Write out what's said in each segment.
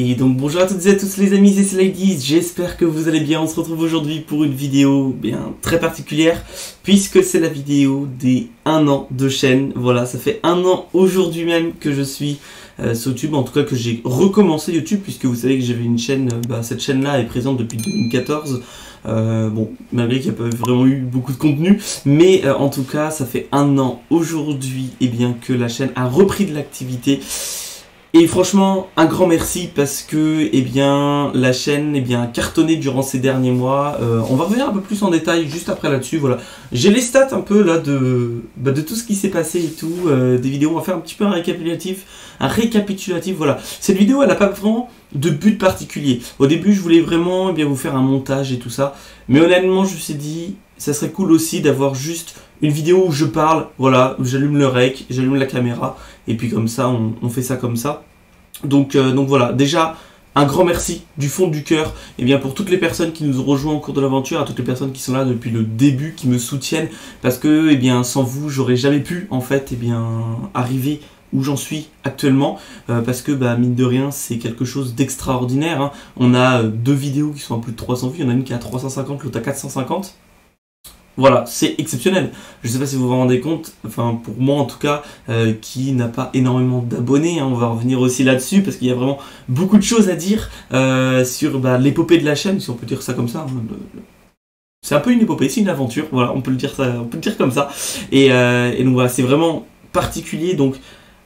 Et donc bonjour à toutes et à tous les amis, c'est Slidies, j'espère que vous allez bien. On se retrouve aujourd'hui pour une vidéo bien très particulière, puisque c'est la vidéo des 1 an de chaîne. Voilà, ça fait 1 an aujourd'hui même que je suis sur YouTube, en tout cas que j'ai recommencé YouTube, puisque vous savez que j'avais une chaîne, cette chaîne-là est présente depuis 2014. Bon, malgré qu'il n'y a pas vraiment eu beaucoup de contenu, mais en tout cas ça fait 1 an aujourd'hui que la chaîne a repris de l'activité. Et franchement, un grand merci parce que la chaîne a cartonné durant ces derniers mois. On va revenir un peu plus en détail juste après là-dessus. Voilà, j'ai les stats un peu là de tout ce qui s'est passé et tout, des vidéos. On va faire un petit peu un récapitulatif. Voilà, cette vidéo elle n'a pas vraiment de but particulier. Au début, je voulais vraiment vous faire un montage et tout ça, mais honnêtement, je me suis dit, ça serait cool aussi d'avoir juste une vidéo où je parle, voilà, où j'allume le rec, j'allume la caméra, et puis comme ça, on fait ça comme ça. Donc voilà, déjà, un grand merci du fond du cœur pour toutes les personnes qui nous ont rejoints au cours de l'aventure, à toutes les personnes qui sont là depuis le début, qui me soutiennent, parce que sans vous, j'aurais jamais pu en fait arriver où j'en suis actuellement, parce que mine de rien c'est quelque chose d'extraordinaire, hein. On a 2 vidéos qui sont à plus de 300 vues, il y en a une qui est à 350, l'autre à 450. Voilà, c'est exceptionnel. Je ne sais pas si vous vous rendez compte, enfin pour moi en tout cas, qui n'a pas énormément d'abonnés, hein. On va revenir aussi là-dessus parce qu'il y a vraiment beaucoup de choses à dire sur l'épopée de la chaîne, si on peut dire ça comme ça, hein. C'est un peu une épopée, c'est une aventure, voilà, on peut le dire comme ça. Et donc voilà, c'est vraiment particulier. Donc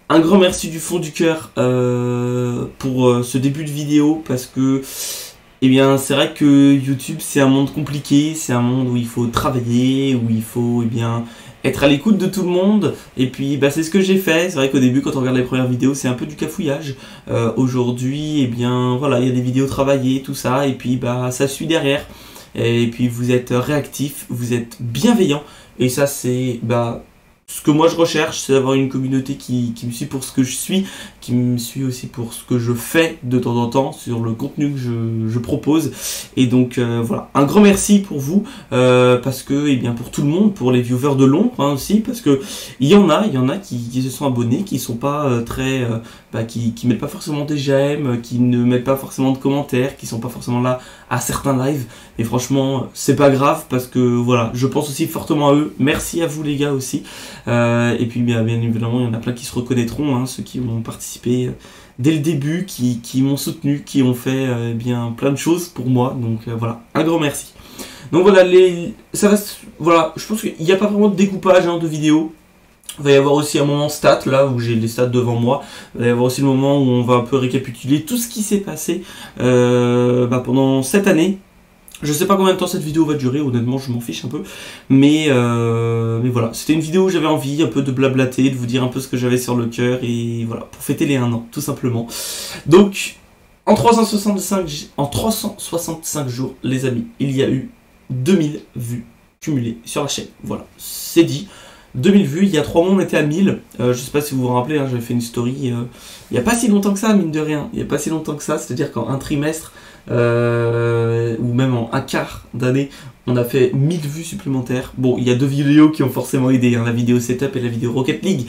un grand merci du fond du cœur pour ce début de vidéo, parce que c'est vrai que YouTube c'est un monde compliqué, c'est un monde où il faut travailler, où il faut être à l'écoute de tout le monde. Et puis c'est ce que j'ai fait. C'est vrai qu'au début, quand on regarde les premières vidéos, c'est un peu du cafouillage. Aujourd'hui, voilà, il y a des vidéos travaillées, tout ça, et puis ça suit derrière. Et puis vous êtes réactifs, vous êtes bienveillants, et ça c'est ce que moi je recherche, c'est d'avoir une communauté qui me suit pour ce que je suis, qui me suit aussi pour ce que je fais de temps en temps, sur le contenu que je propose. Et donc voilà, un grand merci pour vous, parce que pour tout le monde, pour les viewers de l'ombre aussi, parce que il y en a qui se sont abonnés, qui sont pas qui mettent pas forcément des j'aime, qui ne mettent pas forcément de commentaires, qui sont pas forcément là à certains lives. Et franchement, c'est pas grave, parce que voilà, je pense aussi fortement à eux. Merci à vous les gars aussi. Et puis bien évidemment, il y en a plein qui se reconnaîtront, hein, ceux qui ont participé dès le début, qui m'ont soutenu, qui ont fait plein de choses pour moi. Donc voilà, un grand merci. Donc voilà, voilà, je pense qu'il n'y a pas vraiment de découpage de vidéos. Il va y avoir aussi un moment stat, là où j'ai les stats devant moi. Il va y avoir aussi le moment où on va un peu récapituler tout ce qui s'est passé pendant cette année. Je sais pas combien de temps cette vidéo va durer, honnêtement je m'en fiche un peu. Mais voilà, c'était une vidéo où j'avais envie un peu de blablater, de vous dire un peu ce que j'avais sur le cœur, et voilà, pour fêter les 1 an, tout simplement. Donc, en 365 jours, les amis, il y a eu 2000 vues cumulées sur la chaîne. Voilà, c'est dit. 2000 vues, il y a 3 mois on était à 1000, je sais pas si vous vous rappelez, hein, j'avais fait une story il y a pas si longtemps que ça, mine de rien, il y a pas si longtemps que ça, c'est-à-dire qu'en un trimestre, ou même en un quart d'année, on a fait 1000 vues supplémentaires. Bon, il y a 2 vidéos qui ont forcément aidé, hein, la vidéo setup et la vidéo Rocket League,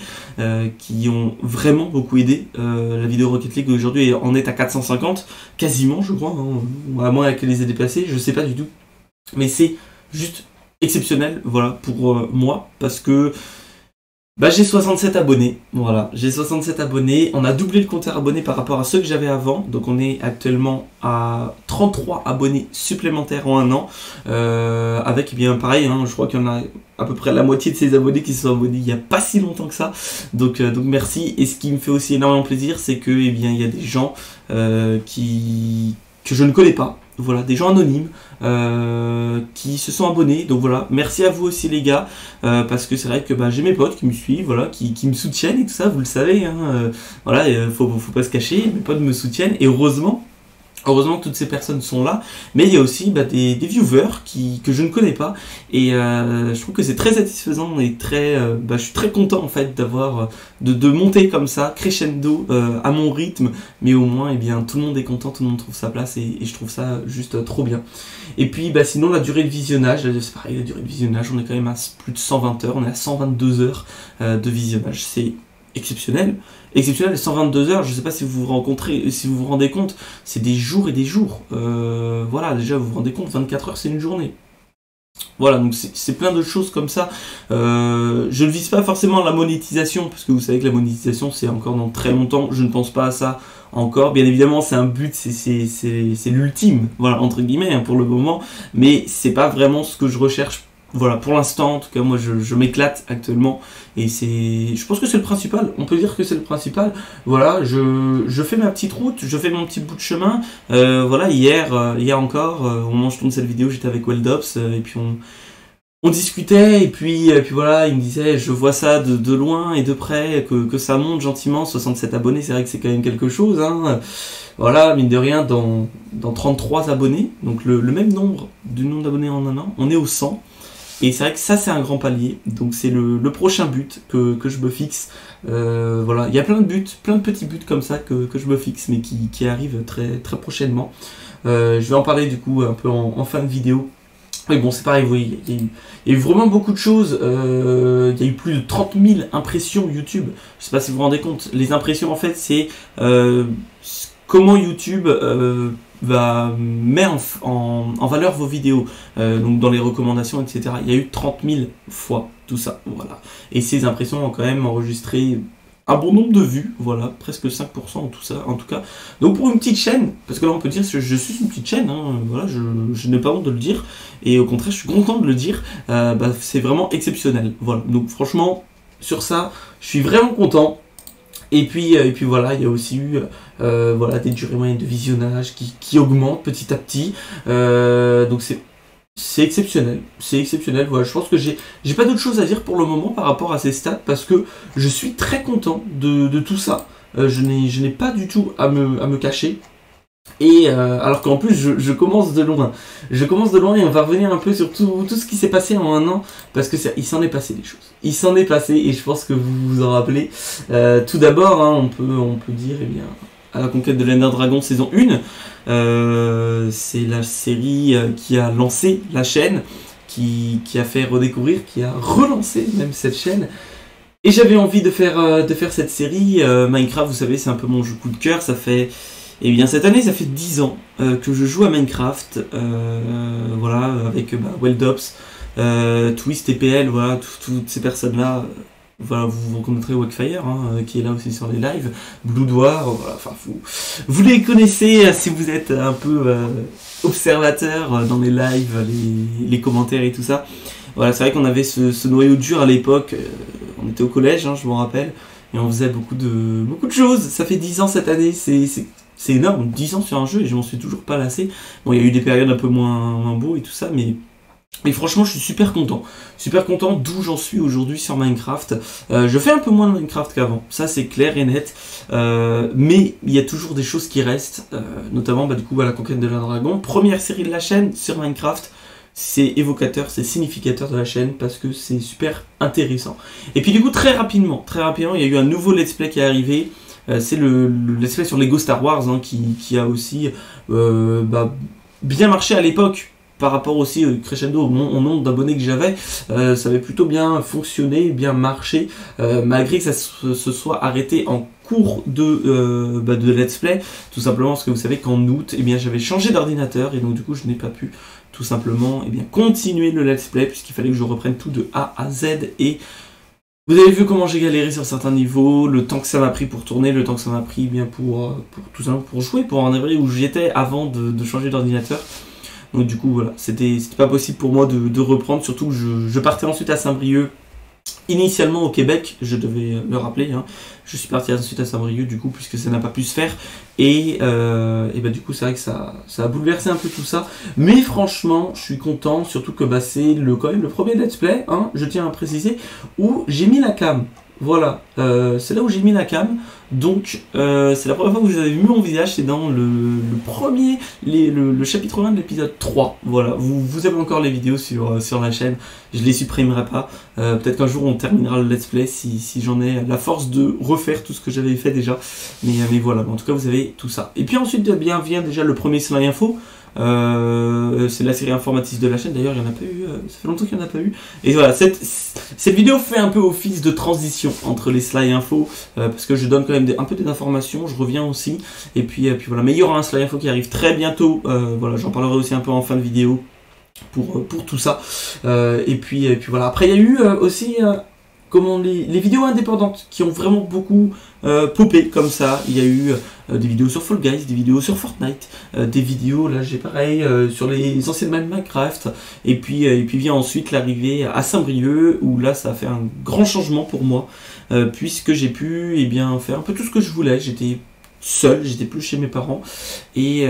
qui ont vraiment beaucoup aidé. La vidéo Rocket League aujourd'hui en est à 450, quasiment je crois, hein, à moins qu'elle les ait déplacées, je sais pas du tout, mais c'est juste exceptionnel, voilà, pour moi, parce que j'ai 67 abonnés, voilà, j'ai 67 abonnés, on a doublé le compteur abonnés par rapport à ceux que j'avais avant, donc on est actuellement à 33 abonnés supplémentaires en 1 an, avec pareil, hein, je crois qu'il y en a à peu près la moitié de ces abonnés qui se sont abonnés il n'y a pas si longtemps que ça, donc merci. Et ce qui me fait aussi énormément plaisir, c'est que il y a des gens que je ne connais pas, voilà, des gens anonymes qui se sont abonnés. Donc voilà, merci à vous aussi les gars, parce que c'est vrai que j'ai mes potes qui me suivent, voilà, qui me soutiennent et tout ça, vous le savez, hein, voilà, faut pas se cacher, mes potes me soutiennent, et heureusement que toutes ces personnes sont là. Mais il y a aussi des viewers que je ne connais pas, et je trouve que c'est très satisfaisant, et je suis très content en fait d'avoir de monter comme ça, crescendo, à mon rythme, mais au moins tout le monde est content, tout le monde trouve sa place, et je trouve ça juste trop bien. Et puis sinon la durée de visionnage, c'est pareil, la durée de visionnage, on est quand même à plus de 120 heures, on est à 122 heures de visionnage, c'est exceptionnel. Exceptionnel, 122 heures, je sais pas si vous vous rendez compte, c'est des jours et des jours. Voilà, déjà vous vous rendez compte, 24 heures c'est une journée. Voilà, donc c'est plein de choses comme ça. Je ne vise pas forcément la monétisation, parce que vous savez que la monétisation c'est encore dans très longtemps, je ne pense pas à ça encore. Bien évidemment c'est un but, c'est l'ultime, voilà, entre guillemets, hein, pour le moment, mais c'est pas vraiment ce que je recherche. Voilà, pour l'instant, en tout cas, moi, je m'éclate actuellement, et je pense que c'est le principal, on peut dire que c'est le principal. Voilà, je fais ma petite route, je fais mon petit bout de chemin. Voilà, hier encore, au moment où je tourne cette vidéo, j'étais avec Weldops, et puis on discutait, et puis voilà, il me disait, je vois ça de loin et de près, que ça monte gentiment, 67 abonnés, c'est vrai que c'est quand même quelque chose, hein. Voilà, mine de rien, dans 33 abonnés, donc le même nombre d'abonnés en un an, on est au 100. Et c'est vrai que ça c'est un grand palier, donc c'est le prochain but que je me fixe. Voilà, il y a plein de buts, plein de petits buts comme ça que je me fixe, mais qui arrivent très, très prochainement. Je vais en parler du coup un peu en fin de vidéo. Mais bon, c'est pareil, oui, il y a eu vraiment beaucoup de choses. Il y a eu plus de 30 000 impressions YouTube. Je sais pas si vous vous rendez compte, les impressions en fait c'est comment YouTube met en valeur vos vidéos, donc dans les recommandations, etc. Il y a eu 30 000 fois tout ça, voilà. Et ces impressions ont quand même enregistré un bon nombre de vues, voilà, presque 5% en tout ça, en tout cas. Donc pour une petite chaîne, parce que là on peut dire que je suis une petite chaîne, hein, voilà, je n'ai pas honte de le dire, et au contraire je suis content de le dire, c'est vraiment exceptionnel, voilà. Donc franchement, sur ça, je suis vraiment content. Et puis voilà, il y a aussi eu voilà, des durées moyennes de visionnage qui augmentent petit à petit. Donc c'est exceptionnel. C'est exceptionnel. Voilà, je pense que j'ai pas d'autre chose à dire pour le moment par rapport à ces stats, parce que je suis très content de tout ça. Je n'ai pas du tout à me cacher. Et alors qu'en plus je commence de loin. Je commence de loin et on va revenir un peu sur tout ce qui s'est passé en un an, parce que il s'en est passé des choses. Il s'en est passé et je pense que vous vous en rappelez. Tout d'abord, hein, on peut dire, eh bien, à la conquête de l'Ender Dragon saison 1, c'est la série qui a lancé la chaîne, qui a fait redécouvrir, qui a relancé même cette chaîne. Et j'avais envie de faire cette série. Minecraft, vous savez, c'est un peu mon jeu coup de cœur. Ça fait... Et bien cette année, ça fait 10 ans que je joue à Minecraft, voilà, avec Weldops, Twist et PL, voilà, toutes ces personnes-là. Voilà, vous reconnaîtrez Wakefire, hein, qui est là aussi sur les lives, Bloodwar, voilà, enfin vous les connaissez si vous êtes un peu observateur dans les lives, les commentaires et tout ça. Voilà, c'est vrai qu'on avait ce noyau dur à l'époque, on était au collège, hein, je m'en rappelle, et on faisait beaucoup de choses. Ça fait 10 ans cette année, c'est énorme, 10 ans sur un jeu et je m'en suis toujours pas lassé. Bon, il y a eu des périodes un peu moins beaux et tout ça, mais franchement, je suis super content. Super content d'où j'en suis aujourd'hui sur Minecraft. Je fais un peu moins de Minecraft qu'avant, ça c'est clair et net. Mais il y a toujours des choses qui restent, notamment du coup la conquête de l'Ender Dragon. Première série de la chaîne sur Minecraft. C'est évocateur, c'est significateur de la chaîne parce que c'est super intéressant. Et puis du coup, très rapidement, il y a eu un nouveau let's play qui est arrivé. C'est le let's play sur Lego Star Wars, hein, qui a aussi bien marché à l'époque. Par rapport aussi au crescendo au nombre d'abonnés que j'avais, ça avait plutôt bien fonctionné, bien marché, malgré que ça se soit arrêté en cours de let's play, tout simplement parce que vous savez qu'en août, eh bien, j'avais changé d'ordinateur et donc du coup je n'ai pas pu tout simplement continuer le let's play puisqu'il fallait que je reprenne tout de A à Z. Et vous avez vu comment j'ai galéré sur certains niveaux, le temps que ça m'a pris pour tourner, le temps que ça m'a pris bien pour tout simplement pour jouer, pour en vrai où j'étais avant de changer d'ordinateur. Donc du coup voilà, c'était pas possible pour moi de reprendre, surtout que je partais ensuite à Saint-Brieuc, initialement au Québec, je devais le rappeler, hein. Je suis parti ensuite à Saint-Brieuc du coup puisque ça n'a pas pu se faire, et du coup c'est vrai que ça a bouleversé un peu tout ça, mais franchement je suis content, surtout que c'est quand même le premier let's play, hein, je tiens à préciser, où j'ai mis la cam. Voilà, c'est là où j'ai mis la cam, donc c'est la première fois que vous avez vu mon visage, c'est dans le chapitre 1 de l'épisode 3, voilà, vous avez encore les vidéos sur la chaîne, je les supprimerai pas, peut-être qu'un jour on terminera le let's play si j'en ai la force de refaire tout ce que j'avais fait déjà, mais voilà, en tout cas vous avez tout ça. Et puis ensuite vient déjà le premier Sly Info, C'est la série informatique de la chaîne, d'ailleurs il n'y en a pas eu, ça fait longtemps qu'il n'y en a pas eu. Et voilà, cette vidéo fait un peu office de transition entre les Sly Info, parce que je donne quand même un peu d'informations, je reviens aussi, et puis voilà. Mais il y aura un Sly Info qui arrive très bientôt, voilà, j'en parlerai aussi un peu en fin de vidéo pour tout ça. Et puis voilà, après il y a eu aussi... comment les vidéos indépendantes qui ont vraiment beaucoup popé comme ça. Il y a eu des vidéos sur Fall Guys, des vidéos sur Fortnite, des vidéos, là j'ai pareil, sur les anciennes maps Minecraft. Et puis vient ensuite l'arrivée à Saint-Brieuc, où là ça a fait un grand changement pour moi, puisque j'ai pu faire un peu tout ce que je voulais. J'étais seul, j'étais plus chez mes parents, et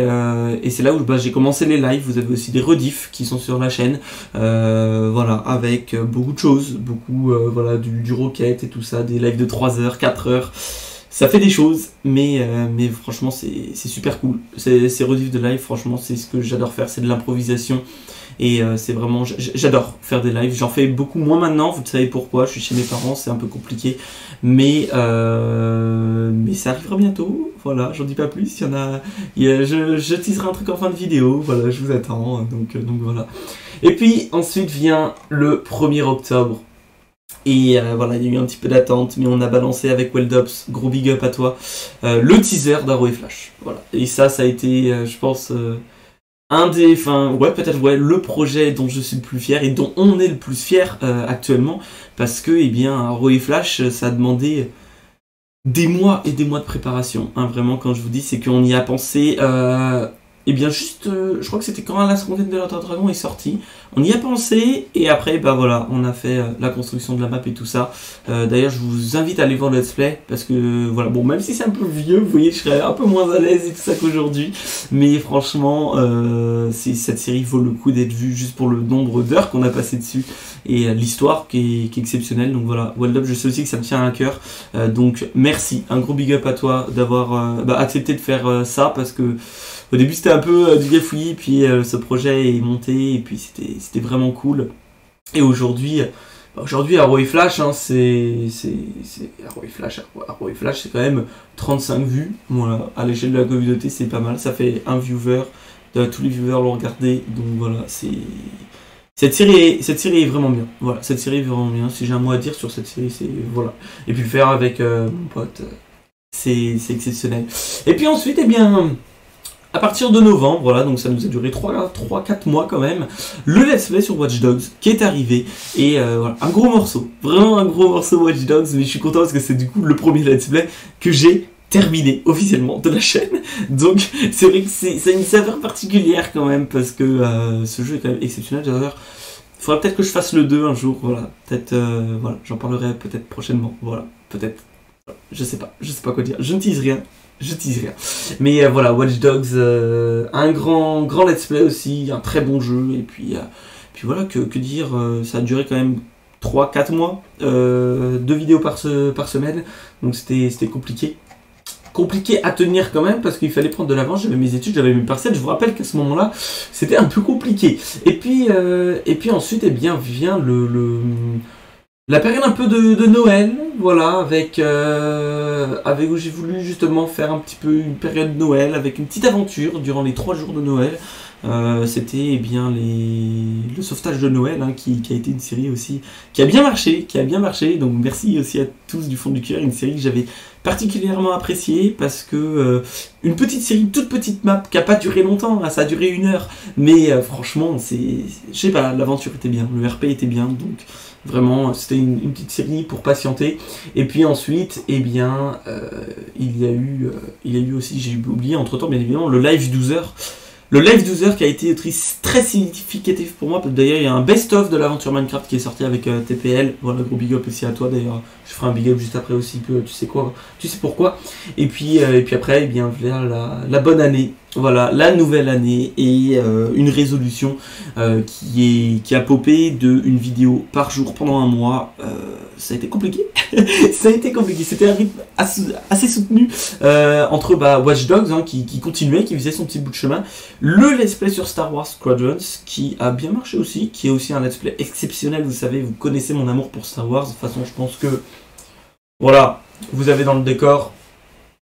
c'est là où j'ai commencé les lives. Vous avez aussi des rediffs qui sont sur la chaîne, voilà, avec beaucoup de choses, beaucoup voilà, du Rocket et tout ça, des lives de 3 heures, 4 heures, ça fait des choses, mais franchement c'est super cool. Ces rediffs de live, franchement c'est ce que j'adore faire, c'est de l'improvisation. Et c'est vraiment, j'adore faire des lives. J'en fais beaucoup moins maintenant, vous savez pourquoi. Je suis chez mes parents, c'est un peu compliqué, mais ça arrivera bientôt. Voilà, j'en dis pas plus. Je teaserai un truc en fin de vidéo. Voilà, je vous attends. Donc voilà. Et puis ensuite vient le 1er octobre. Et voilà, il y a eu un petit peu d'attente, mais on a balancé avec Weldops, gros big up à toi, le teaser d'Arrow et Flash. Voilà. Et ça a été, je pense, le projet dont je suis le plus fier et dont on est le plus fier actuellement, parce que Arrow et Flash, ça a demandé des mois et des mois de préparation, hein, vraiment. Quand je vous dis, c'est qu'on y a pensé je crois que c'était quand la secondaine de l'Entre Dragon est sortie, on y a pensé, et après voilà, on a fait la construction de la map et tout ça. D'ailleurs je vous invite à aller voir le let's play, parce que voilà, bon, même si c'est un peu vieux, vous voyez, je serais un peu moins à l'aise et tout ça qu'aujourd'hui, mais franchement cette série vaut le coup d'être vue juste pour le nombre d'heures qu'on a passé dessus, et l'histoire qui est exceptionnelle. Donc voilà, Weldup, je sais aussi que ça me tient à cœur, donc merci, un gros big up à toi d'avoir accepté de faire ça, parce que au début c'était un peu du gafouillis, puis ce projet est monté, et puis c'était vraiment cool. Et aujourd'hui Arrow et Flash, hein, Arrow et Flash, c'est quand même 35 vues. Voilà, à l'échelle de la communauté c'est pas mal, ça fait un viewer, tous les viewers l'ont regardé, donc voilà, cette série est vraiment bien. Voilà, cette série est vraiment bien. Si j'ai un mot à dire sur cette série, c'est voilà. Et puis le faire avec mon pote, c'est exceptionnel. Et puis ensuite, à partir de novembre, voilà, donc ça nous a duré 3-4 mois quand même, le let's play sur Watch Dogs qui est arrivé, et voilà, un gros morceau, vraiment un gros morceau Watch Dogs, mais je suis content parce que c'est du coup le premier let's play que j'ai terminé officiellement de la chaîne, donc c'est vrai que c'est une saveur particulière quand même, parce que ce jeu est quand même exceptionnel. D'ailleurs, il faudrait peut-être que je fasse le 2 un jour, voilà, peut-être, voilà, j'en parlerai peut-être prochainement, voilà, peut-être, je sais pas quoi dire, je ne tease rien. Mais voilà, Watch Dogs, un grand let's play aussi, un très bon jeu, et puis voilà, que dire, ça a duré quand même 3-4 mois, 2 vidéos par semaine, donc c'était compliqué à tenir quand même, parce qu'il fallait prendre de l'avance. J'avais mes études, j'avais mes partiels. Je vous rappelle qu'à ce moment-là, c'était un peu compliqué. Et puis ensuite, vient la période un peu de Noël, voilà, avec où j'ai voulu justement faire un petit peu une période de Noël, avec une petite aventure durant les 3 jours de Noël. C'était le sauvetage de Noël, hein, qui a été une série aussi qui a bien marché, donc merci aussi à tous du fond du cœur, une série que j'avais particulièrement appréciée, parce que une petite série, toute petite map, qui a pas duré longtemps, hein, ça a duré 1 heure, mais franchement, je sais pas, l'aventure était bien, le RP était bien, donc vraiment c'était une petite série pour patienter. Et puis ensuite, il y a eu aussi, j'ai oublié entre temps bien évidemment, le live 12 heures. Le live 12 heures qui a été très significatif pour moi. D'ailleurs, il y a un best-of de l'aventure Minecraft qui est sorti avec TPL. Voilà, gros big up aussi à toi. D'ailleurs, je ferai un big up juste après aussi, tu sais pourquoi. Et puis après, vers la bonne année. Voilà, la nouvelle année, et une résolution qui a popé une vidéo par jour pendant un mois. Ça a été compliqué. C'était un rythme assez soutenu entre Watch Dogs, hein, qui continuait, qui faisait son petit bout de chemin. Le let's play sur Star Wars Squadrons qui a bien marché aussi, qui est aussi un let's play exceptionnel. Vous savez, vous connaissez mon amour pour Star Wars. De toute façon, je pense que voilà, vous avez dans le décor,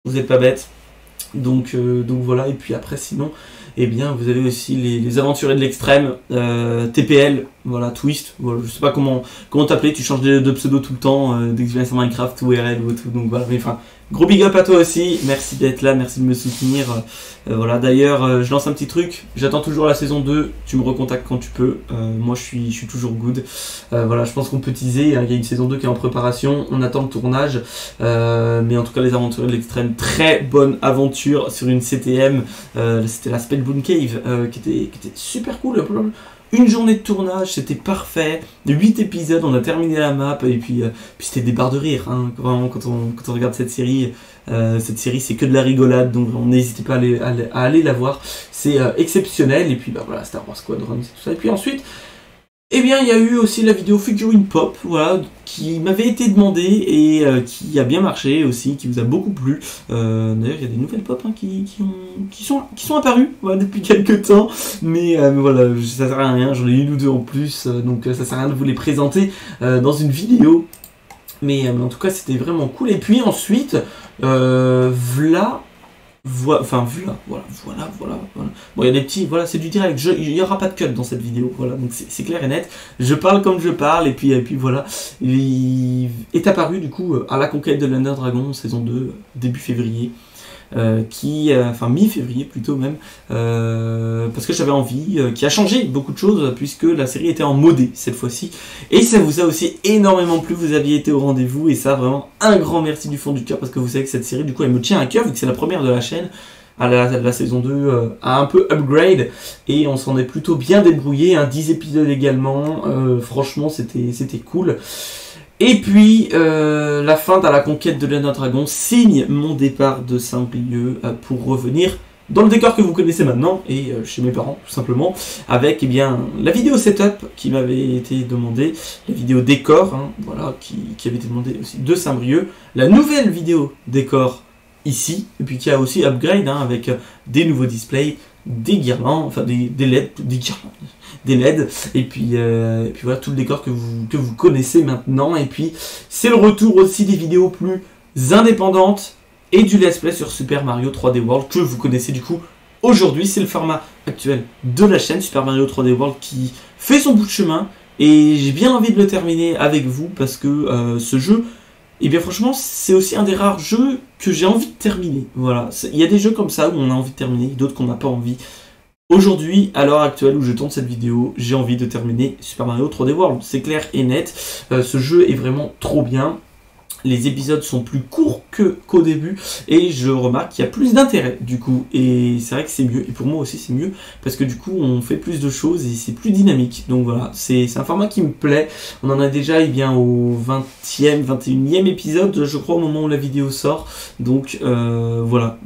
vous n'êtes pas bête. Donc voilà, et puis après sinon, eh bien vous avez aussi les aventuriers de l'extrême, TPL, voilà, Twist, voilà, je sais pas comment t'appeler, tu changes de pseudo tout le temps, dès que tu viens sur Minecraft ou RL ou tout, donc voilà, mais enfin, gros big up à toi aussi, merci d'être là, merci de me soutenir, voilà, d'ailleurs, je lance un petit truc, j'attends toujours la saison 2, tu me recontactes quand tu peux, moi je suis toujours good, voilà, je pense qu'on peut teaser, hein, il y a une saison 2 qui est en préparation, on attend le tournage, mais en tout cas les aventuriers de l'extrême, très bonne aventure sur une CTM, c'était la Spellbound Cave, qui était super cool, une journée de tournage, c'était parfait, 8 épisodes, on a terminé la map, et puis c'était des barres de rire, hein, vraiment, quand on regarde cette série c'est que de la rigolade, donc n'hésitez pas à aller la voir, c'est exceptionnel, et puis bah voilà, Star Wars Squadron, c'est tout ça, et puis ensuite, eh bien, il y a eu aussi la vidéo Figurine Pop, voilà, qui m'avait été demandée et qui a bien marché aussi, qui vous a beaucoup plu. D'ailleurs, il y a des nouvelles pop hein, qui sont apparues voilà, depuis quelques temps, mais voilà, ça sert à rien, j'en ai une ou deux en plus, donc ça sert à rien de vous les présenter dans une vidéo. Mais en tout cas, c'était vraiment cool. Et puis ensuite, voilà. Voilà. Bon, il y a des petits, voilà, c'est du direct. Il n'y aura pas de cut dans cette vidéo, voilà. Donc c'est clair et net. Je parle comme je parle, et puis voilà. Il est apparu du coup à la conquête de l'Under Dragon, saison 2, début février. Enfin mi-février plutôt même, parce que j'avais envie, qui a changé beaucoup de choses puisque la série était en modé cette fois-ci, et ça vous a aussi énormément plu, vous aviez été au rendez-vous, et ça vraiment un grand merci du fond du cœur, parce que vous savez que cette série du coup elle me tient à cœur vu que c'est la première de la chaîne. À la saison 2 a un peu upgrade et on s'en est plutôt bien débrouillé, 10 épisodes également, franchement c'était cool. Et puis, la fin à la conquête de l'Under Dragon signe mon départ de Saint-Brieuc pour revenir dans le décor que vous connaissez maintenant, et chez mes parents, tout simplement, avec eh bien, la vidéo setup qui m'avait été demandée, la vidéo décor, hein, voilà, qui avait été demandée aussi de Saint-Brieuc, la nouvelle vidéo décor ici, et puis qui a aussi upgrade, hein, avec des nouveaux displays, des guirlandes, enfin des LED, des LED, et puis voilà tout le décor que vous connaissez maintenant, et puis c'est le retour aussi des vidéos plus indépendantes et du let's play sur Super Mario 3D World que vous connaissez du coup aujourd'hui. C'est le format actuel de la chaîne Super Mario 3D World qui fait son bout de chemin, et j'ai bien envie de le terminer avec vous parce que ce jeu, et bien franchement, c'est aussi un des rares jeux que j'ai envie de terminer. Voilà, il y a des jeux comme ça où on a envie de terminer, d'autres qu'on n'a pas envie. Aujourd'hui, à l'heure actuelle où je tourne cette vidéo, j'ai envie de terminer Super Mario 3D World. C'est clair et net, ce jeu est vraiment trop bien. Les épisodes sont plus courts qu'au début, et je remarque qu'il y a plus d'intérêt du coup, et c'est vrai que c'est mieux, et pour moi aussi c'est mieux, parce que du coup on fait plus de choses et c'est plus dynamique, donc voilà, c'est un format qui me plaît. On en a déjà au 20e, 21e épisode, je crois, au moment où la vidéo sort, donc voilà,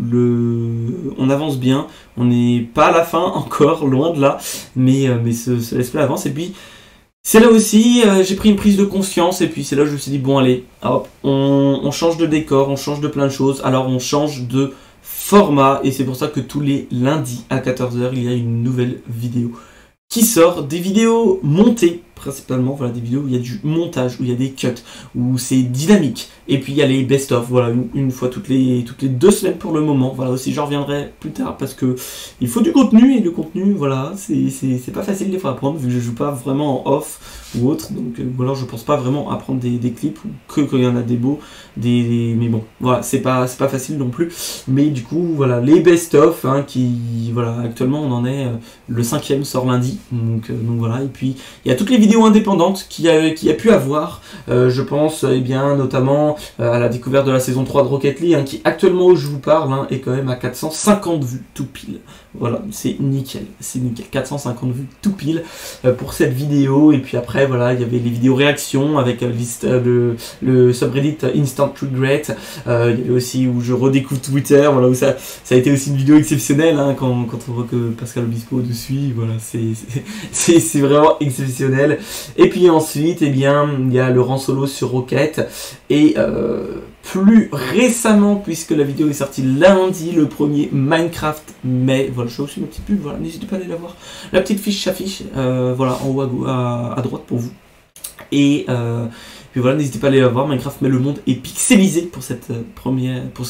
on avance bien, on n'est pas à la fin encore, loin de là, mais ce let's play avance, et puis c'est là aussi, j'ai pris une prise de conscience, et puis c'est là où je me suis dit, bon allez, hop, on change de décor, on change de plein de choses, alors on change de format, et c'est pour ça que tous les lundis à 14 h, il y a une nouvelle vidéo qui sort, des vidéos montées principalement, voilà, des vidéos où il y a du montage, où il y a des cuts, où c'est dynamique, et puis il y a les best-of, voilà, une fois toutes les 2 semaines pour le moment, voilà, aussi j'en reviendrai plus tard, parce que il faut du contenu, et le contenu, voilà, c'est pas facile des fois à prendre, vu que je joue pas vraiment en off ou autre, donc ou alors je pense pas vraiment à prendre des clips, ou que quand il y en a des beaux, mais bon, voilà, c'est pas facile non plus, mais du coup, voilà, les best-of, hein, voilà, actuellement on en est, le 5e sort lundi, donc voilà, et puis il y a toutes les vidéos indépendantes qu'il y a pu avoir, je pense eh bien notamment à la découverte de la saison 3 de Rocket League, hein, qui actuellement où je vous parle hein, est quand même à 450 vues tout pile. Voilà, c'est nickel, 450 vues tout pile pour cette vidéo. Et puis après voilà, il y avait les vidéos réactions avec le subreddit Instant Regret, il y avait aussi où je redécouvre Twitter, voilà, où ça a été aussi une vidéo exceptionnelle, hein, quand on voit que Pascal Obispo dessus, voilà, c'est vraiment exceptionnel. Et puis ensuite, eh bien, il y a le rang solo sur Rocket, et plus récemment, puisque la vidéo est sortie lundi, le 1er Minecraft mai, voilà, je fais aussi ma petite pub, voilà, n'hésitez pas à aller la voir, la petite fiche s'affiche, voilà, en haut à droite pour vous. Et Puis voilà, n'hésitez pas à aller la voir, Minecraft mais le monde est pixelisé pour, ce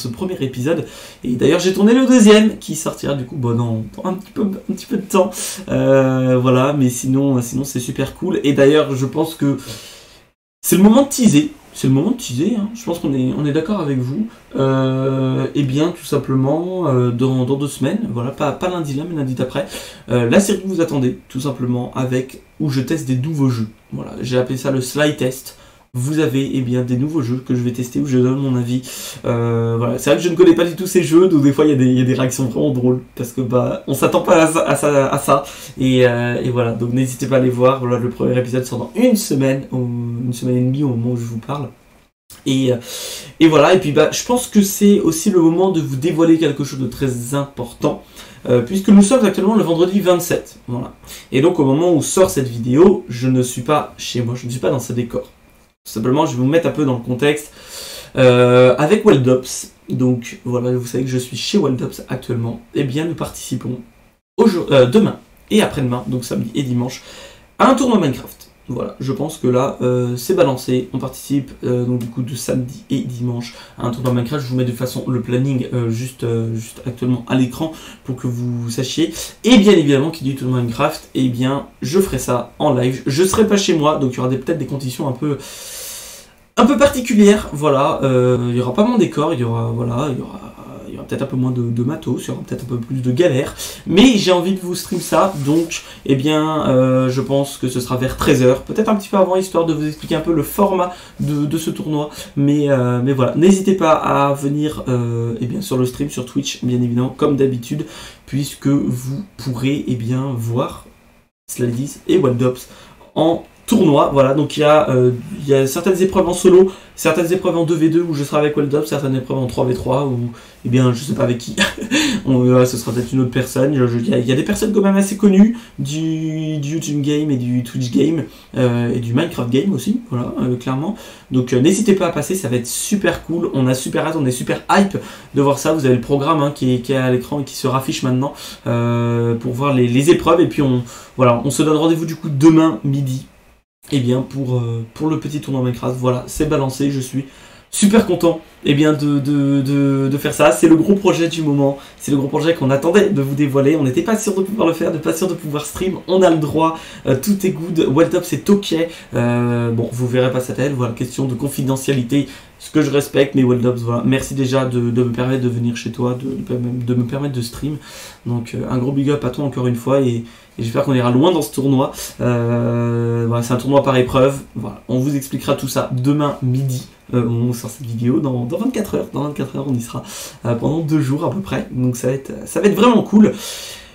premier épisode. Et d'ailleurs j'ai tourné le deuxième qui sortira du coup dans un petit peu de temps. Voilà, mais sinon c'est super cool. Et d'ailleurs je pense que c'est le moment de teaser. C'est le moment de teaser, hein. Je pense qu'on est d'accord avec vous. Et bien, tout simplement, dans 2 semaines, voilà, pas lundi là, mais lundi d'après, la série que vous attendez, tout simplement, où je teste des nouveaux jeux. Voilà, j'ai appelé ça le Sly Test. Vous avez bien des nouveaux jeux que je vais tester où je donne mon avis. Voilà, c'est vrai que je ne connais pas du tout ces jeux, donc des fois il y a des réactions vraiment drôles parce que on s'attend pas à ça. Et voilà, donc n'hésitez pas à aller voir. Voilà, le premier épisode sort dans 1 semaine, 1 semaine et demie au moment où je vous parle. Et voilà, et puis je pense que c'est aussi le moment de vous dévoiler quelque chose de très important. Puisque nous sommes actuellement le vendredi 27. Voilà. Et donc au moment où sort cette vidéo, je ne suis pas chez moi, je ne suis pas dans ce décor. Tout simplement, je vais vous mettre un peu dans le contexte avec Weldops. Donc voilà, vous savez que je suis chez Weldops actuellement. Et bien, nous participons demain et après-demain, donc samedi et dimanche, à un tournoi Minecraft. Voilà, je pense que là, c'est balancé. On participe donc du coup de samedi et dimanche à un tournoi Minecraft. Je vous mets de toute façon le planning juste actuellement à l'écran pour que vous sachiez. Et bien évidemment, qui dit tournoi Minecraft, et bien je ferai ça en live. Je serai pas chez moi, donc il y aura peut-être des conditions un peu particulières. Voilà, il y aura pas mon décor, il y aura peut-être un peu moins de matos, il y aura peut-être un peu plus de galères, mais j'ai envie de vous stream ça, donc je pense que ce sera vers 13h, peut-être un petit peu avant, histoire de vous expliquer un peu le format de ce tournoi, mais voilà, n'hésitez pas à venir sur le stream sur Twitch, bien évidemment, comme d'habitude, puisque vous pourrez voir Slidies et Weldops en tournoi. Voilà, donc il y a certaines épreuves en solo, certaines épreuves en 2v2 où je serai avec Weldops, certaines épreuves en 3v3 où je sais pas avec qui. Ce sera peut-être une autre personne. Il y a des personnes quand même assez connues du YouTube Game et du Twitch Game et du Minecraft Game aussi, voilà, clairement. Donc n'hésitez pas à passer, ça va être super cool. On a super hâte, on est super hype de voir ça. Vous avez le programme qui est à l'écran et qui se raffiche maintenant pour voir les épreuves. Et puis on se donne rendez-vous du coup demain midi. Pour le petit tournoi Minecraft, voilà, c'est balancé, je suis super content de faire ça. C'est le gros projet du moment, c'est le gros projet qu'on attendait de vous dévoiler. On n'était pas sûr de pouvoir le faire, pas sûr de pouvoir stream, on a le droit, tout est good, Weldops c'est ok. Vous verrez pas sa tête, voilà, question de confidentialité, ce que je respecte, mais Weldops, voilà, merci déjà de me permettre de venir chez toi, de me permettre de stream. Donc un gros big up à toi encore une fois et j'espère qu'on ira loin dans ce tournoi. Voilà, c'est un tournoi par épreuve. Voilà, on vous expliquera tout ça demain midi. On sort cette vidéo dans 24 heures. Dans 24 heures, on y sera pendant 2 jours à peu près. Donc ça va être vraiment cool.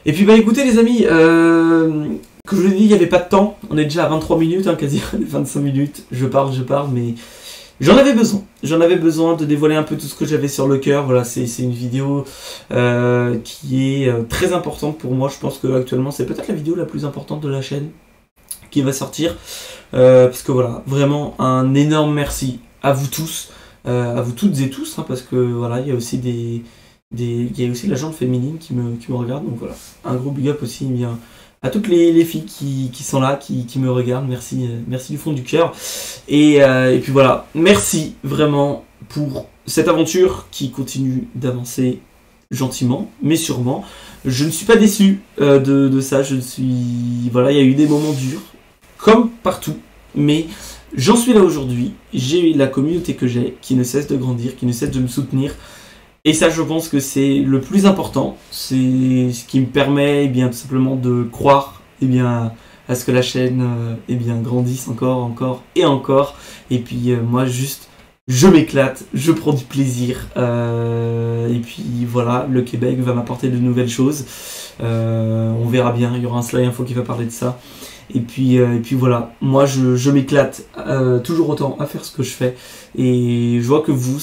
Et puis écoutez les amis, comme je vous l'ai dit, il n'y avait pas de temps. On est déjà à 23 minutes, quasi 25 minutes. Je parle, mais j'en avais besoin. J'en avais besoin de dévoiler un peu tout ce que j'avais sur le cœur. Voilà, c'est une vidéo qui est très importante pour moi. Je pense que actuellement c'est peut-être la vidéo la plus importante de la chaîne qui va sortir. Parce que voilà, vraiment un énorme merci à vous tous, à vous toutes et tous, parce que voilà, il y a aussi il y a aussi la gente féminine qui me regarde. Donc voilà, un gros big up aussi bien à toutes les filles qui sont là, qui me regardent, merci du fond du cœur. Et puis voilà, merci vraiment pour cette aventure qui continue d'avancer gentiment, mais sûrement. Je ne suis pas déçu de ça, voilà, il y a eu des moments durs, comme partout, mais j'en suis là aujourd'hui, j'ai la communauté que j'ai, qui ne cesse de grandir, qui ne cesse de me soutenir. Et ça, je pense que c'est le plus important. C'est ce qui me permet tout simplement de croire à ce que la chaîne grandisse encore et encore. Et puis moi, juste, je m'éclate, je prends du plaisir. Et puis voilà, le Québec va m'apporter de nouvelles choses. On verra bien, il y aura un Sly Info qui va parler de ça. Et puis voilà, moi je m'éclate toujours autant à faire ce que je fais et je vois que vous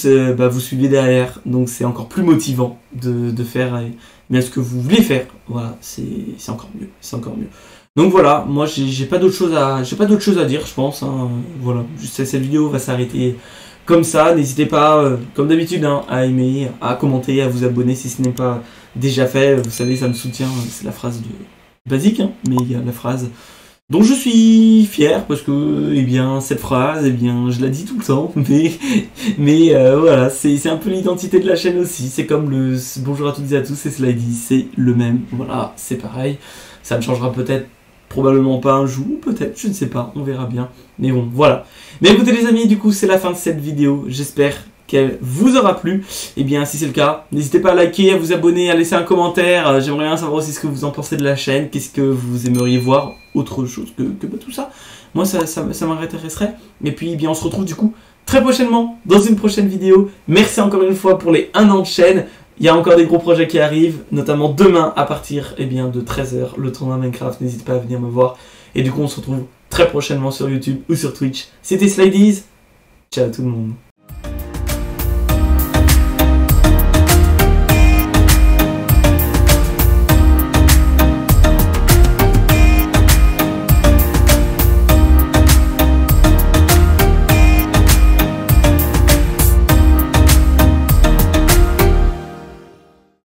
suivez derrière, donc c'est encore plus motivant de faire ce que vous voulez faire. Voilà, c'est encore mieux, Donc voilà, moi j'ai pas d'autre chose à dire, je pense. Voilà, juste cette vidéo va s'arrêter comme ça. N'hésitez pas, comme d'habitude, à aimer, à commenter, à vous abonner si ce n'est pas déjà fait. Vous savez, ça me soutient. C'est la phrase basique, mais il y a la phrase. dont je suis fier parce que, eh bien, cette phrase, eh bien, je la dis tout le temps, mais voilà, c'est un peu l'identité de la chaîne aussi. C'est comme le bonjour à toutes et à tous, c'est Slidey, c'est le même. Voilà, c'est pareil. Ça ne changera peut-être, probablement pas un jour, peut-être, je ne sais pas, on verra bien. Mais bon, voilà. Mais écoutez les amis, du coup, c'est la fin de cette vidéo. J'espère qu'elle vous aura plu. Et bien, si c'est le cas, n'hésitez pas à liker, à vous abonner, à laisser un commentaire. J'aimerais bien savoir aussi ce que vous en pensez de la chaîne. Qu'est-ce que vous aimeriez voir autre chose que tout ça. Moi, ça m'intéresserait. Et puis, eh bien, on se retrouve du coup très prochainement dans une prochaine vidéo. Merci encore une fois pour les 1 an de chaîne. Il y a encore des gros projets qui arrivent, notamment demain à partir bien, de 13 h, le tournoi Minecraft. N'hésitez pas à venir me voir. Et du coup, on se retrouve très prochainement sur YouTube ou sur Twitch. C'était Slidey. Ciao tout le monde.